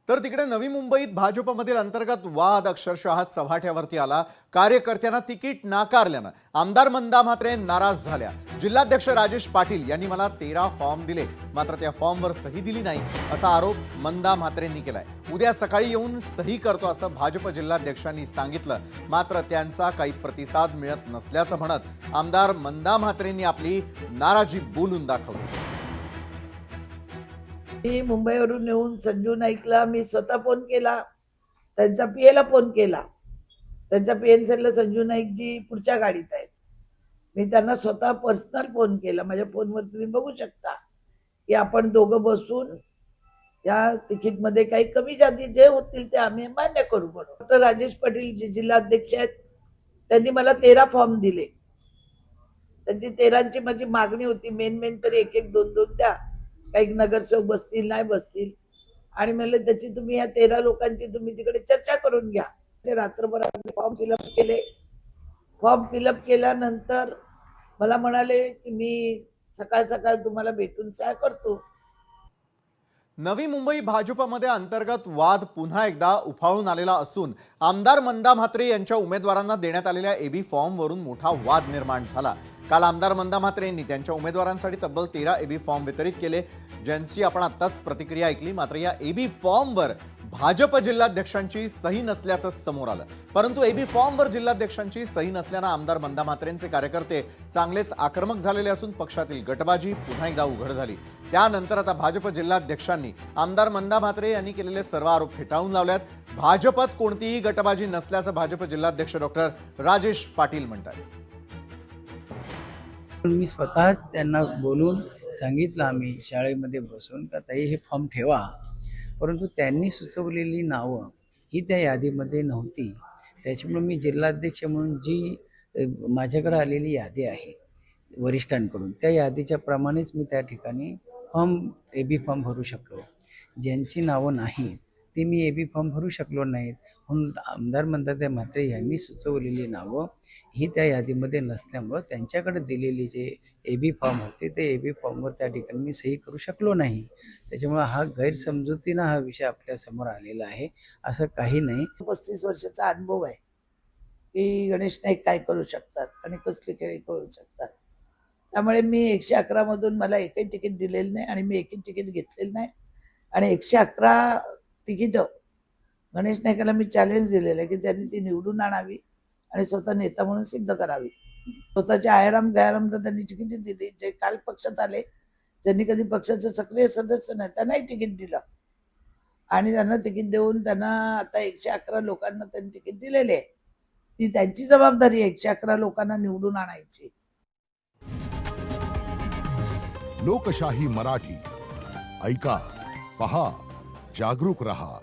तर तिकडे नवी मुंबईत भाजपमधील अंतर्गत वाद अक्षरशः चव्हाट्यावरती आला। कार्यकर्त्यांना तिकीट नाकारल्यानं आमदार मंदा म्हात्रे नाराज झाल्या। जिल्हाध्यक्ष राजेश पाटील यांनी मला 13 फॉर्म दिले, मात्र त्या फॉर्मवर सही दिली नाही असा आरोप मंदा म्हात्रेंनी केलाय। उद्या सकाळी येऊन सही करतो असं भाजप जिल्हाध्यक्षांनी सांगितलं, मात्र त्यांचा काही प्रतिसाद मिळत नसल्याचं म्हणत आमदार मंदा म्हात्रेंनी आपली नाराजी बोलून दाखवली। मी मुंबईवरून येऊन संजू नाईकला मी स्वतः फोन केला, त्यांचा पीएला फोन केला। त्यांचा पीएन सांगितलं संजू नाईकजी पुढच्या गाडीत आहेत। मी त्यांना स्वतः पर्सनल फोन केला, माझ्या फोनवर तुम्ही बघू शकता की आपण दोघं बसून या तिकीटमध्ये काही कमी जाती जे होतील ते आम्ही मान्य करू म्हणून। डॉक्टर राजेश पाटील जे जिल्हाध्यक्ष आहेत त्यांनी मला 13 फॉर्म दिले। त्यांची 13ची माझी मागणी होती, मेन तरी एक एक दोन दोन द्या, काही नगरसेवक बसतील नाही बसतील, आणि म्हणलं त्याची तुम्ही या 13 लोकांची तुम्ही तिकडे चर्चा करून घ्या। ते रात्रभर फॉर्म फिलअप केले। फॉर्म फिलअप केल्यानंतर मला म्हणाले की मी सकाळ सकाळ तुम्हाला भेटून सह्या करतो। नवी मुंबई भाजपमध्ये अंतर्गत वाद पुन्हा एकदा उफाळून आलेला असून आमदार मंदा म्हात्रे यांच्या उमेदवारांना देण्यात आलेल्या एबी फॉर्मवरून मोठा वाद निर्माण झाला। काल आमदार मंदा म्हात्रे यांनी त्यांच्या उमेदवारांसाठी तब्बल 13 एबी फॉर्म वितरित केले, ज्यांची आपण आत्ताच प्रतिक्रिया ऐकली। मात्र या एबी फॉर्मवर भाजप जिल्हाध्यक्षांची सही नसल्याचं समोर आलं। परंतु एबी फॉर्मवर जिल्हाध्यक्षांची सही नसल्यानं आमदार मंदा म्हात्रेंचे कार्यकर्ते चांगलेच आक्रमक झालेले असून पक्षातील गटबाजी पुन्हा एकदा उघड झाली। त्यानंतर आता भाजप जिल्हाध्यक्षांनी आमदार मंदा म्हात्रे यांनी केलेले सर्व आरोप फेटाळून लावल्यात। भाजपत कोणतीही गटबाजी नसल्याचं भाजप जिल्हाध्यक्ष डॉक्टर राजेश पाटील म्हणतात। मी स्वतःच त्यांना बोलून सांगितलं, आम्ही शाळेमध्ये बसून का ताई हे फॉर्म ठेवा, परंतु त्यांनी सुचवलेली नावं ही त्या यादीमध्ये नव्हती। त्याच्यामुळे मी जिल्हाध्यक्ष म्हणून जी माझ्याकडे आलेली यादी आहे वरिष्ठांकडून, त्या यादीच्या प्रमाणेच मी त्या ठिकाणी एबी फॉर्म भरू शकलो। ज्यांची नावं नाहीत ते मी एबी फॉर्म भरू शकलो नाहीत, म्हणून आमदार मंदा म्हात्रे यांनी सुचवलेली नावं ही त्या यादीमध्ये नसल्यामुळं त्यांच्याकडे दिलेली जे एबी फॉर्म होते ते एबी फॉर्मवर त्या ठिकाणी मी सही करू शकलो नाही। त्याच्यामुळे हा गैरसमजुतीनं हा विषय आपल्या समोर आलेला आहे, असं काही नाही। 35 वर्षाचा अनुभव आहे की गणेश नाईक काय करू शकतात आणि कसले खेळ करू शकतात। त्यामुळे मी 111 मधून मला एकही तिकीट दिलेलं नाही आणि मी एकही तिकीट घेतलेलं नाही। आणि 111 तिकीट गणेश नाईकाला मी चॅलेंज दिलेलं आहे की त्यांनी ती निवडून आणावी आणि स्वतः नेता म्हणून सिद्ध करावी। स्वतःचे आयराम गैराम तर त्यांनी तिकीट दिली। जे काल पक्षात आले, ज्यांनी कधी पक्षाचे सक्रिय सदस्य नाही त्यांनाही तिकीट दिलं आणि त्यांना तिकीट देऊन त्यांना आता 111 लोकांना त्यांनी तिकीट दिलेले आहे। ती त्यांची जबाबदारी आहे 111 लोकांना निवडून आणायची। लोकशाही मराठी ऐका, पहा, जागरूक रहा।